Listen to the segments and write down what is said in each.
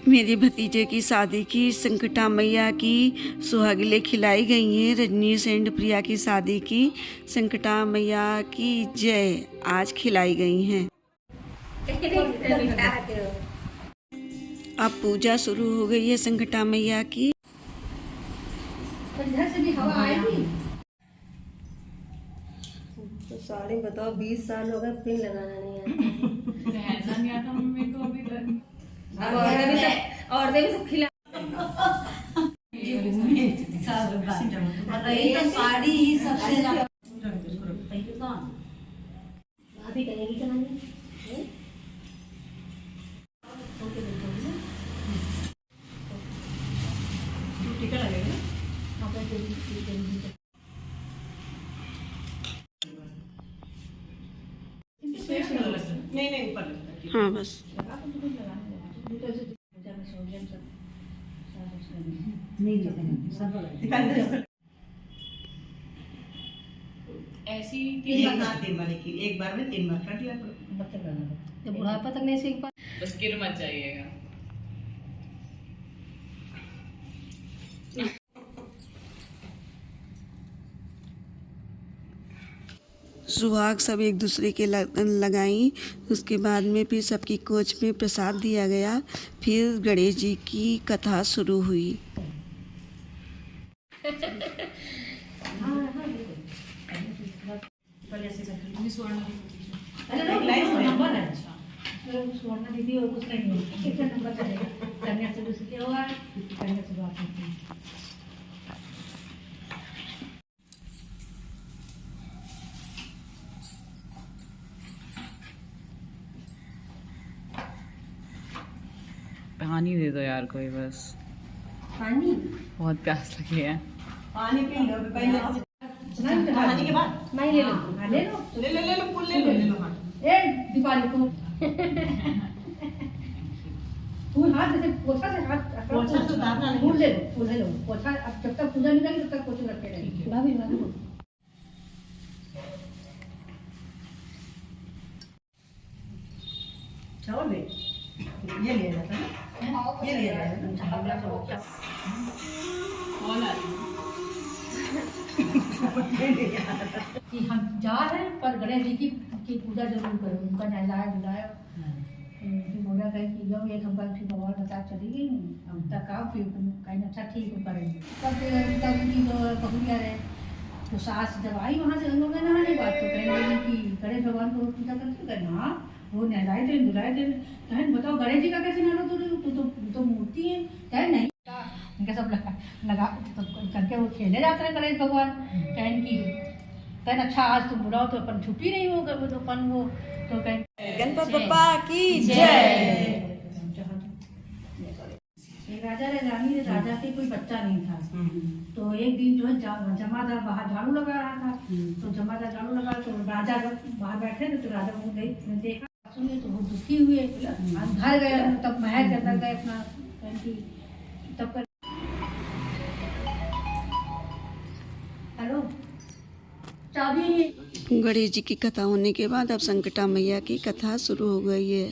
मेरे भतीजे की शादी की संकटा मैया की सुहागिले खिलाई गई हैं। रजनीश एंड प्रिया की शादी की संकटा मैया की जय आज खिलाई गई हैं। अब पूजा शुरू हो गई है संकटा मैया की। इधर से भी हवा आएगी। तो साड़ी बताओ 20 साल हो गए पिन लगाना नहीं आता। रहना नहीं आता मम्मी को अभी तक। और भी सब खिला ये तो साड़ी ही सबसे ज्यादा भाभी कहेगी क्या मम्मी? टीका लगेगा नहीं ऊपर लगता है। हाँ बस ऐसी तीन बार की एक बार में 3 बार कर दिया जब बुढ़ापा तक नहीं सीख पा बस गिर मत जाइएगा। सुहाग सब एक दूसरे के लगाई। उसके बाद में फिर सबकी कोच में प्रसाद दिया गया। फिर गणेश जी की कथा शुरू हुई। स्वर्ण दीदी और कुछ नहीं है। कितना नंबर चलेगा? कन्या से दूसरी होगा, कन्या से बात होती है। पानी दे दो यार कोई बस। पानी बहुत प्यास लगी है। पानी पी लो पहले पानी के बाद मैं ले लो। ले लो फूल ले लो हाँ। ए दीपाली को फूल हाथ से पोछा से हाथ पोछा से उतारना नहीं। फूल ले लो पोछा। अब जब तक पूजा नहीं करेंगे तब तक पोछे रखे रहेंगे। भाभी चावल ले ये ले जाता है ये ले जाता है कौन आ रही कि हम जा रहे हैं पर गणेश जी की पूजा जरूर करो। उनका नहलाया धुलाया बोला कहीं कि जो एक हम फिर भगवान बता चली गई हम तक आओ फिर कहीं अच्छा ठीक हो करेंगे। तब उनकी जो बहुरिया रहे तो सास जब आई वहाँ से हम लोग नहाने बात तो कहने लगी कि गणेश भगवान को पूजा करते कहना हाँ वो नहलाए थे धुलाए थे। कहन बताओ गणेश जी का कैसे नहलो तो मूर्ति है। कहे नहीं इनका सब लगा करके वो खेले जाते हैं गणेश भगवान। कहन की कहन अच्छा आज तुम बुलाओ तो अपन छुट्टी नहीं हो अपन वो तो कहन गणपति बप्पा की जय। राजा रानी राजा के कोई बच्चा नहीं था। तो एक दिन जो है जमादार बाहर झाड़ू लगा रहा था। तो जमादार झाड़ू लगा तो राजा बाहर बैठे थे। तो राजा को देखा सुने तो वो दुखी हुए। घर गए तब महल के अंदर गए अपना तब कर हेलो चाबी। गणेश जी की कथा होने के बाद अब संकटा मैया की कथा शुरू हो गई है।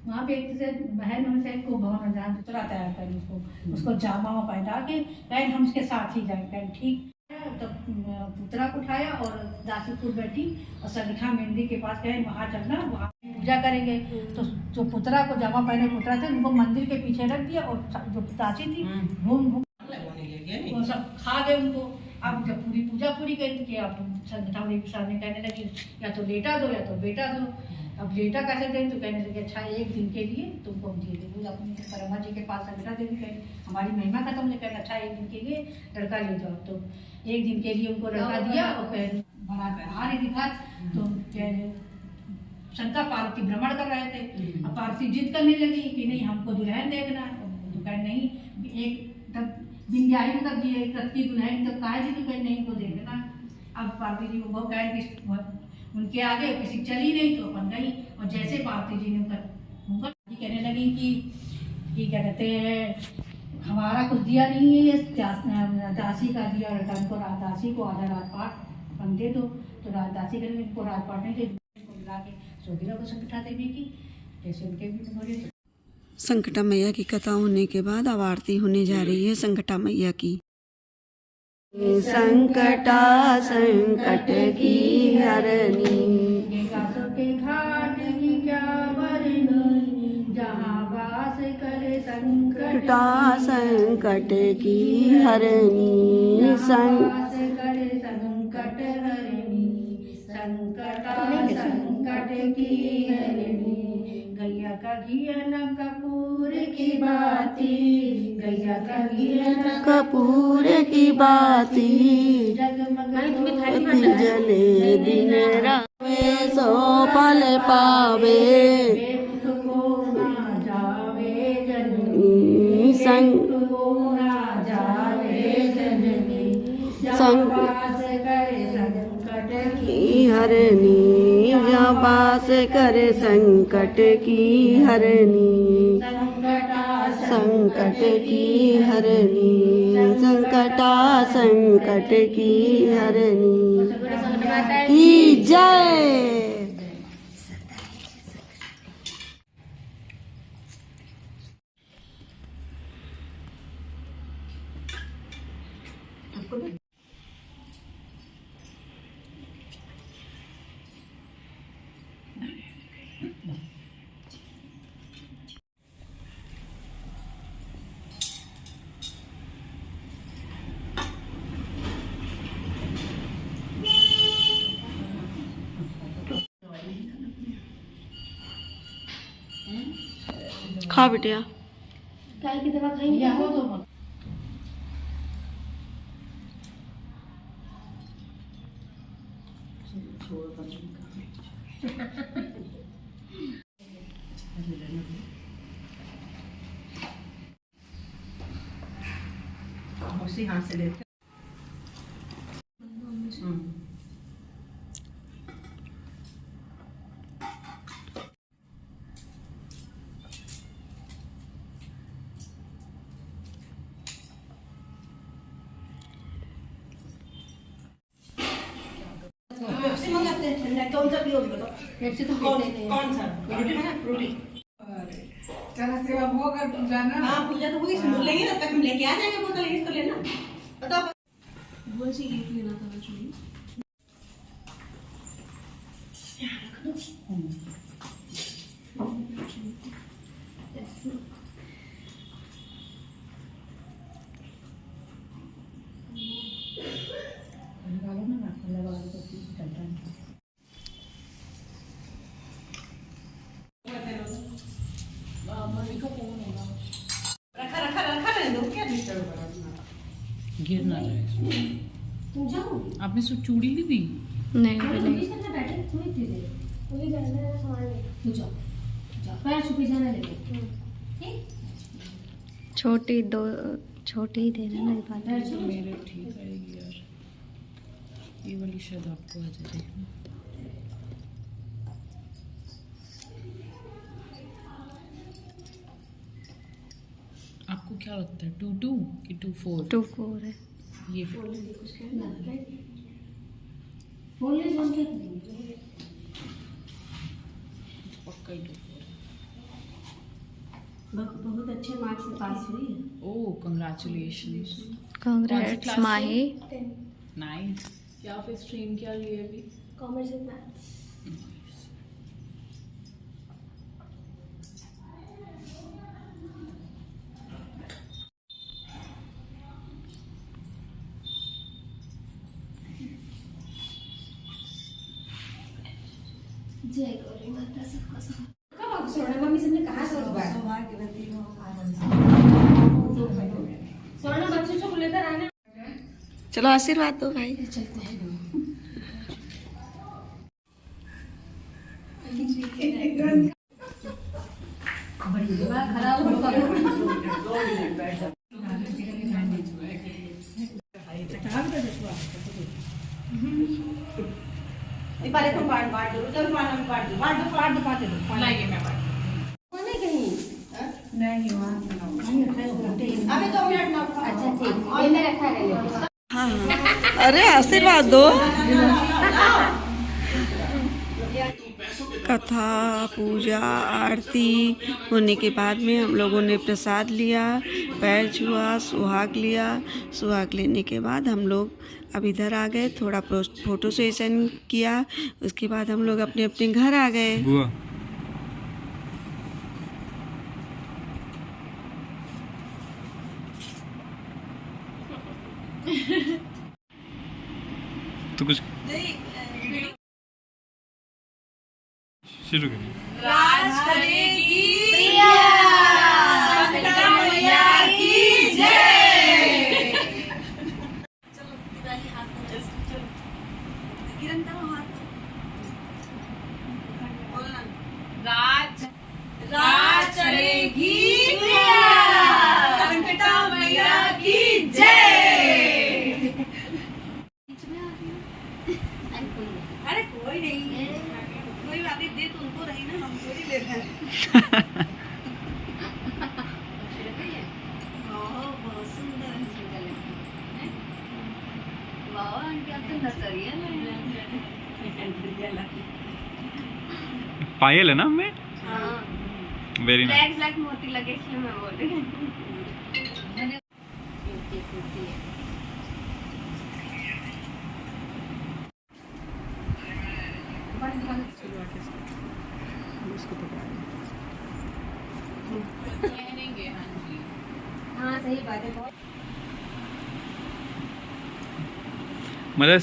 वहाँ पे एक से बहन में से को भवन जान तुरंत तैयार करी उसको जामा पहना के कहीं हम उसके साथ ही जाए कहीं ठीक। तो पुतरा को उठाया और दासीपुर बैठी और संगठा मेहंदी के पास गए वहाँ चलना वहाँ पूजा करेंगे। तो जो पुतरा को जामा पहने पुतरा थे उनको मंदिर के पीछे रख दिया और जो दासी थी घूम घूम वो सब खा गए उनको। अब जब पूरी पूजा पूरी करी कि अब संगठा के सामने कहने लगी या तो लेटा दो या तो बेटा दो। अब लेटा कैसे दें तो कहने लगे अच्छा एक दिन के लिए तुमको हम दे देंगे। अपनी परमा जी के पास संगठा देवी कहें हमारी महिमा खत्म नहीं कहना अच्छा एक दिन के लिए लड़का ले जाओ। तो एक दिन के लिए उनको लड़का दिया और फिर बारात आ रही थी घर तो शंकर पार्वती भ्रमण कर रहे थे। अब पार्वती जिद करने लगी कि नहीं हमको दुल्हन देखना। तो कह नहीं एक तब बिंदियाही में तब एक रत्ती दुल्हन तब कहा जी तो कह नहीं को देखना। अब पार्वती जी वो कह उनके आगे किसी चली नहीं तो अपन गई। और जैसे पार्वती जी ने कहने लगी कि क्या कहते हैं हमारा कुछ दिया नहीं है, ये दासी का दिया रिटर्न को, दासी को आधा रात पाठ अपन दे दो, तो दासी के लिए इनको रात पाठ नहीं दे, इनको मिला के सोगिरा को संकटा देवी की, जैसे उनके भी मेमोरी। संकटा मैया की कथा होने के बाद अब आरती होने जा रही है संकटा मैया की। संकटा संकट की हरनी, के घाट की क्या वर्णनी, जहाँ वास करे संकटा संकट की हरनी, वास करे संकट हरणी, संकटा संकट की हरणी। गैया का घियन कपूर की बाती, गैया का घियन कपूर की बाती, जगमग जले दिन रात सो फल पावे, को ना जावे जननी, को ना जावे जननी, संवास करे संकट की हरनी, जहाँ वास करे संकट की हरनी, संकट की हरनी, संकटा संकट की हरनी की जय। खा बिटिया। काय की दवा खाई हो तो मत। उसी हाथ से लेते। पेप्सी मंगाते हैं, ठंडा कौन सा पियोगे बताओ? पेप्सी तो कौन पीते नहीं। कौन सा? फ्रूटी बना फ्रूटी। चला सेवा भोग और पूजा ना। हाँ पूजा तो होगी, सिंदूर लेंगे तब तक हम लेके आ जाएंगे बोतल, इसको लेना बताओ। वैसे एक लेना था चुनी। रखा रखा रखा रहने दो, क्या डिस्टर्ब कर रहा है? गिर ना जाए इसमें। आपने सब चूड़ी ली थी? नहीं छोटी दो छोटी ही देना ना मेरे ठीक आएगी यार, ये वाली शायद आपको आ जाएगी। आपको क्या लगता है 2-2 कि 2-4? 2-4 है। ये पक्का ही 2-4। बहुत अच्छे मार्क्स से पास हुई है। ओह कंग्रेचुलेशंस। कांग्रेट्स माही। नाइस। क्या फिर स्ट्रीम क्या ली है अभी? Commerce and maths. जय गौरी माता सबका कब सोना मम्मी से ने कहा सौभाग्यवती हो सोना बच्चों को लेकर आना। चलो आशीर्वाद दो भाई। चलते हैं बड़ी दिमाग खराब पहले तुम बांट दो, चल बांट दो। लाइए मैं बात। कहीं नहीं वहाँ अभी तो हाँ अरे आशीर्वाद दो। कथा पूजा आरती होने के बाद में हम लोगों ने प्रसाद लिया, पैर छुआ, सुहाग लिया। सुहाग लेने के बाद हम लोग अब इधर आ गए, थोड़ा फोटो सेशन किया। उसके बाद हम लोग अपने अपने घर आ गए। बुआ तो कुछ शुरू करिए। राज करेगी प्रिया, संकटा मैया की जय। चलो दिवाली हाथ में चलो किरण करो हाथ। बोलना राज राज करेगी प्रिया, संकटा मैया की जय। अरे कोई नहीं, कोई बात नहीं, दे तुमको रही ना, हम थोड़ी ले रहे हैं। बहुत सुंदर पायल है ना हमें। Very nice. ब्लैक मोती लगे इसलिए मैं बोल रही हूँ। हाँ सही बात है। मतलब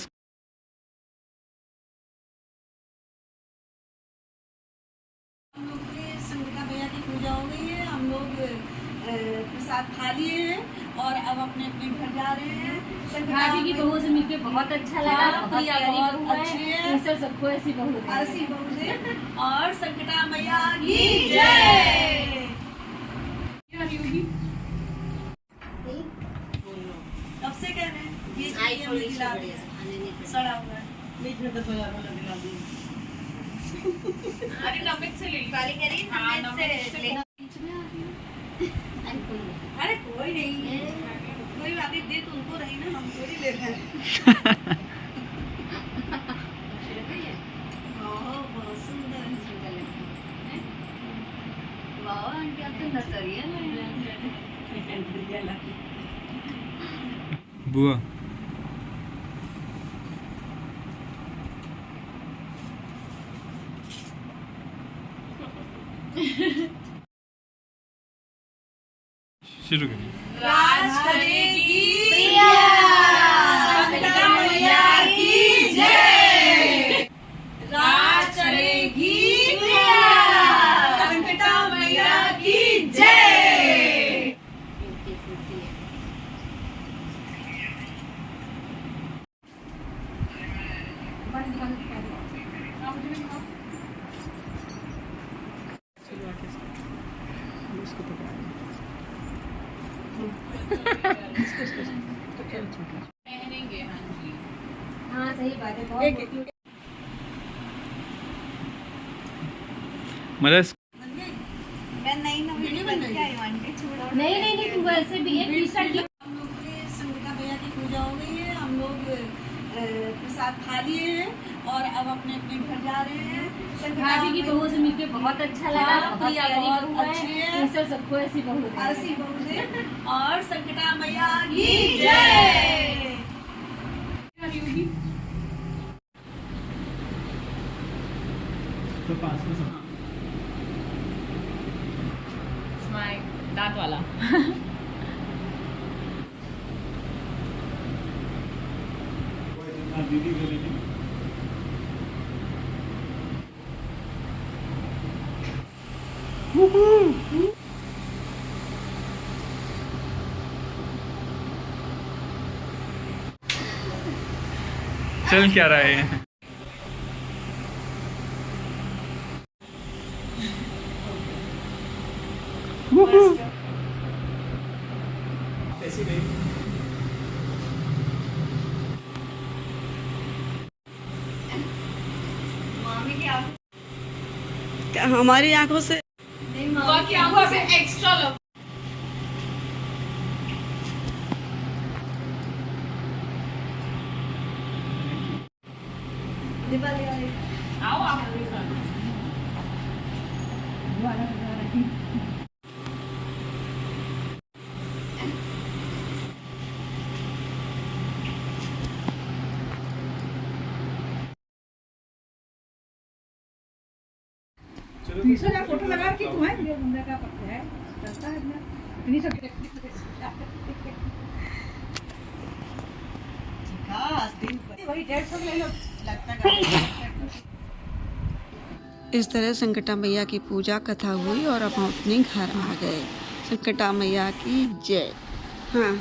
हम लोग के संगीता भैया की पूजा हो गई है। हम लोग प्रसाद खा लिए हैं और अब अपने अपने घर जा रहे हैं। भाभी की बहू से मिलकर बहुत अच्छा लगा। हाँ, बहुत प्रिया प्यारी बहुत बहू अच्छी है। है। ईश्वर सबको ऐसी बहू दे। ऐसी बहू दे और संकटा मैया की जय। कब से कह रहे हैं ये चाहिए, हमें दिला दिया। सड़ा हुआ है। बीच में तो 2000 वाला दिला दी। अरे नमित से ले वाली कह रही है, नमित से ले। अरे कोई नहीं, कोई बात नहीं, दे तुमको रही ना, हम थोड़ी ले रहे हैं। बहुत सुंदर बुआ शुरू करिए। राज करेगी प्रिया, संकटा मैया की जय। राज करेगी प्रिया, संकटा मैया की जय। हाँ सही बात है। बहुत मतलब नहीं तू वैसे भी एक टी-शर्ट हम लोग के संगीता भैया की पूजा हो गई है। हम लोग प्रसाद खा लिए हैं और अब अपने अपने घर जा रहे हैं। भाभी की बहू से मिलकर बहुत अच्छा लगा। हाँ, बहुत प्रिया प्यारी बहुत बहू अच्छी है। है। ईश्वर सबको ऐसी बहू दे। ऐसी बहू दे और संकटा मैया की जय। तो पास में दांत वाला। दीदी को लेके चल क्या रहा है। हमारी आंखों से बाकी आंखों से एक्स्ट्रा लव। आओ आप मेरे साथ। तीसरा का फोटो लगा के तू है ये बंदा का पक्का है चलता है ना इतनी सब वही 150 ले लो लगता है। इस तरह संकटा मैया की पूजा कथा हुई और अब हम अपने घर आ गए। संकटा मैया की जय। हाँ।